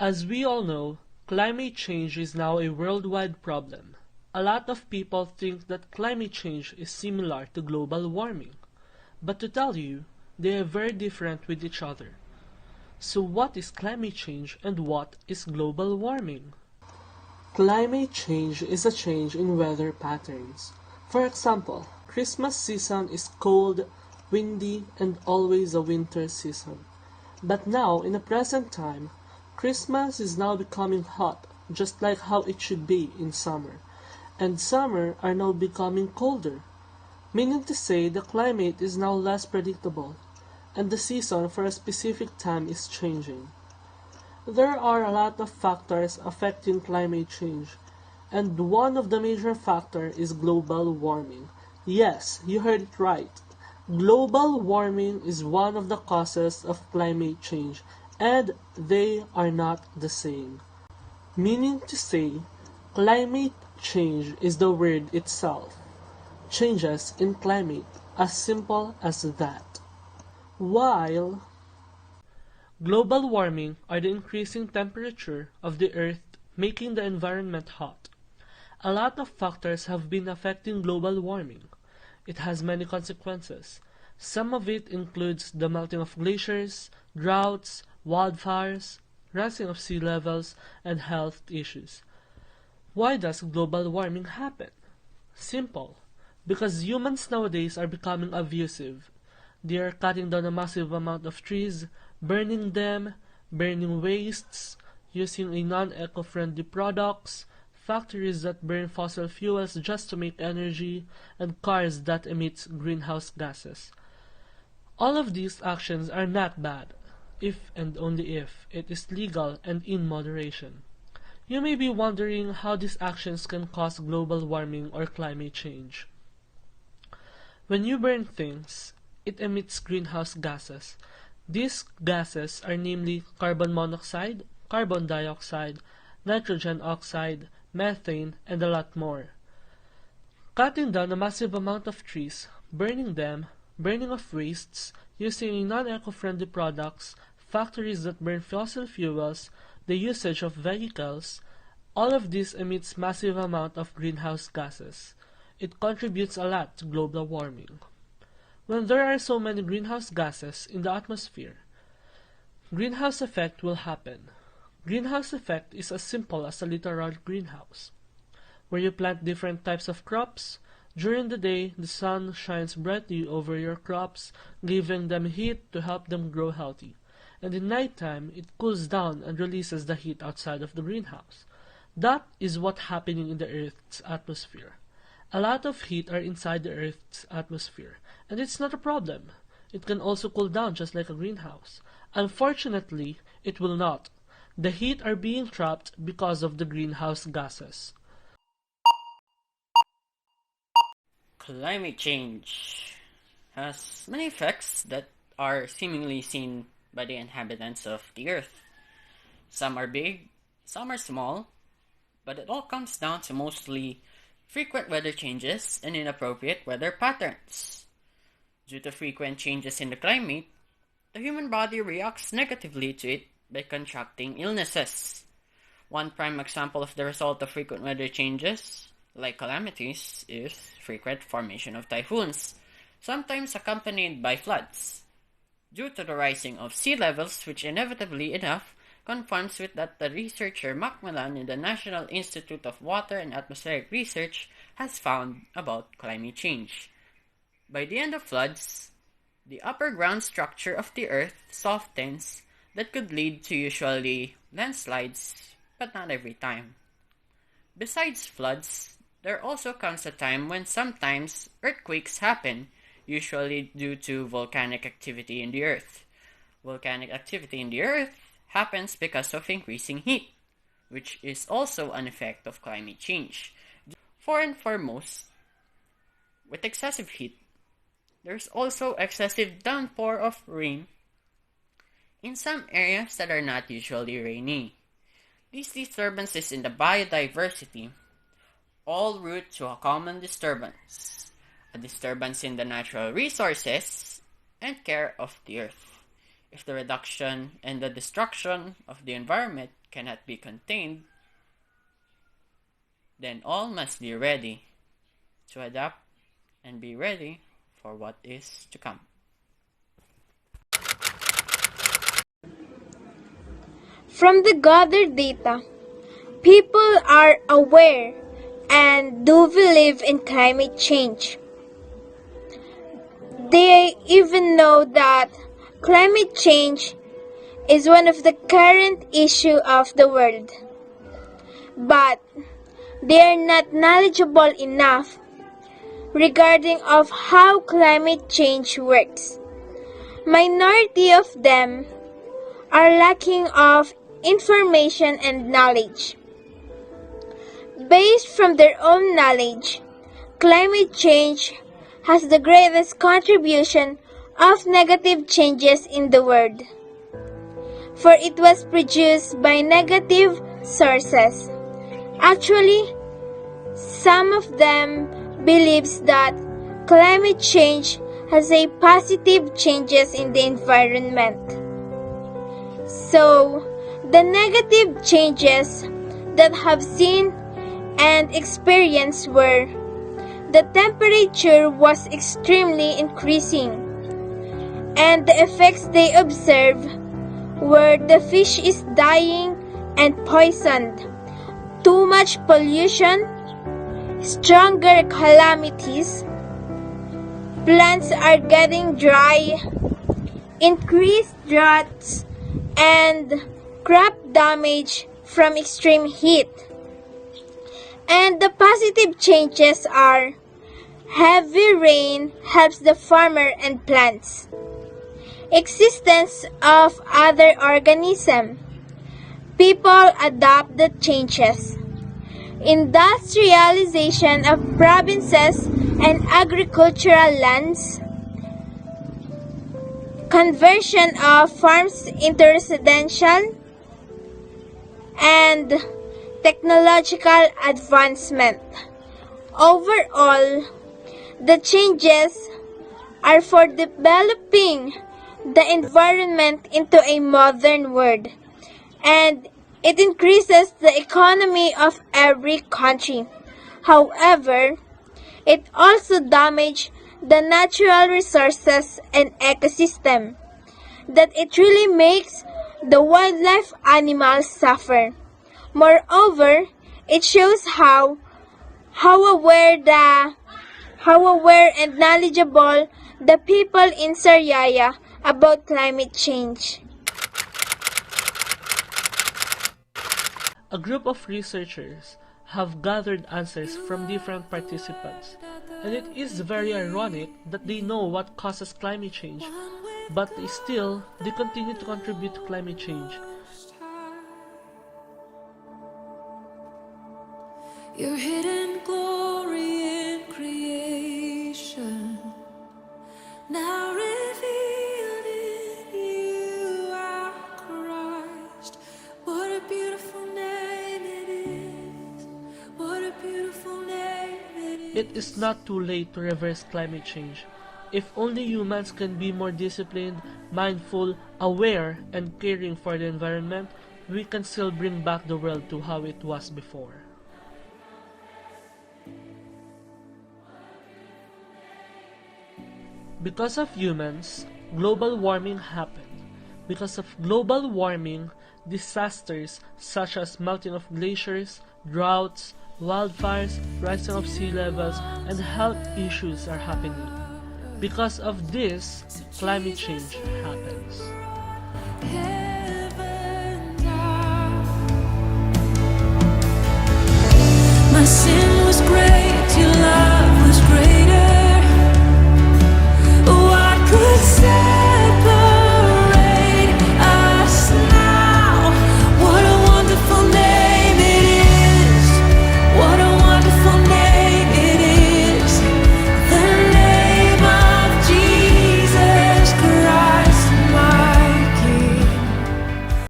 As we all know, climate change is now a worldwide problem. A lot of people think that climate change is similar to global warming, but to tell you, they are very different with each other. So what is climate change and what is global warming? Climate change is a change in weather patterns. For example, Christmas season is cold, windy, and always a winter season. But now, in the present time, Christmas is now becoming hot, just like how it should be in summer. And summer are now becoming colder, meaning to say the climate is now less predictable, and the season for a specific time is changing. There are a lot of factors affecting climate change, and one of the major factors is global warming. Yes, you heard it right. Global warming is one of the causes of climate change, and they are not the same. Meaning to say, climate change is the word itself. Changes in climate, as simple as that. While global warming are the increasing temperature of the earth making the environment hot. A lot of factors have been affecting global warming. It has many consequences. Some of it includes the melting of glaciers, droughts, wildfires, rising of sea levels, and health issues. Why does global warming happen? Simple. Because humans nowadays are becoming abusive. They are cutting down a massive amount of trees, burning them, burning wastes, using a non-eco-friendly products, factories that burn fossil fuels just to make energy, and cars that emit greenhouse gases. All of these actions are not bad, if and only if it is legal and in moderation. You may be wondering how these actions can cause global warming or climate change. When you burn things, it emits greenhouse gases. These gases are namely carbon monoxide, carbon dioxide, nitrogen oxide, methane, and a lot more. Cutting down a massive amount of trees, burning them, burning of wastes, using non-eco-friendly products, factories that burn fossil fuels, the usage of vehicles, all of this emits massive amount of greenhouse gases. It contributes a lot to global warming. When there are so many greenhouse gases in the atmosphere, greenhouse effect will happen. Greenhouse effect is as simple as a literal greenhouse, where you plant different types of crops. During the day, the sun shines brightly over your crops, giving them heat to help them grow healthy. And in nighttime, it cools down and releases the heat outside of the greenhouse. That is what's happening in the Earth's atmosphere. A lot of heat are inside the Earth's atmosphere, and it's not a problem. It can also cool down just like a greenhouse. Unfortunately, it will not. The heat are being trapped because of the greenhouse gases. Climate change has many effects that are seemingly seen by the inhabitants of the Earth. Some are big, some are small, but it all comes down to mostly frequent weather changes and inappropriate weather patterns. Due to frequent changes in the climate, the human body reacts negatively to it by contracting illnesses. One prime example of the result of frequent weather changes, like calamities, is frequent formation of typhoons, sometimes accompanied by floods. Due to the rising of sea levels, which inevitably enough conforms with that the researcher Macmillan in the National Institute of Water and Atmospheric Research has found about climate change. By the end of floods, the upper ground structure of the earth softens that could lead to usually landslides, but not every time. Besides floods, there also comes a time when sometimes earthquakes happen, usually due to volcanic activity in the earth. Volcanic activity in the earth happens because of increasing heat, which is also an effect of climate change. For and foremost, with excessive heat, there's also excessive downpour of rain in some areas that are not usually rainy. These disturbances in the biodiversity all root to a common disturbance, a disturbance in the natural resources and care of the earth. If the reduction and the destruction of the environment cannot be contained, then all must be ready to adapt and be ready for what is to come. From the gathered data, people are aware and do believe in climate change. They even know that climate change is one of the current issue of the world. But they are not knowledgeable enough regarding of how climate change works. Minority of them are lacking of information and knowledge. Based from their own knowledge, climate change has the greatest contribution of negative changes in the world, for it was produced by negative sources. Actually, some of them believes that climate change has a positive changes in the environment. So, the negative changes that have seen and experienced were the temperature was extremely increasing, and the effects they observed were the fish is dying and poisoned, too much pollution, stronger calamities, plants are getting dry, increased droughts, and crop damage from extreme heat. And the positive changes are heavy rain helps the farmer and plants, existence of other organisms, people adapt the changes, industrialization of provinces and agricultural lands, conversion of farms into residential, and technological advancement. Overall, the changes are for developing the environment into a modern world, and it increases the economy of every country. However, it also damages the natural resources and ecosystem, that it really makes the wildlife animals suffer. Moreover, it shows how aware and knowledgeable the people in Sariaya about climate change. A group of researchers have gathered answers from different participants, and it is very ironic that they know what causes climate change, but they continue to contribute to climate change. Your hidden glory in creation, now revealed in you, our Christ. What a beautiful name it is. What a beautiful name it is. It is not too late to reverse climate change. If only humans can be more disciplined, mindful, aware, and caring for the environment, we can still bring back the world to how it was before. Because of humans, global warming happened. Because of global warming, disasters such as melting of glaciers, droughts, wildfires, rising of sea levels, and health issues are happening. Because of this, climate change happens. My sin was great.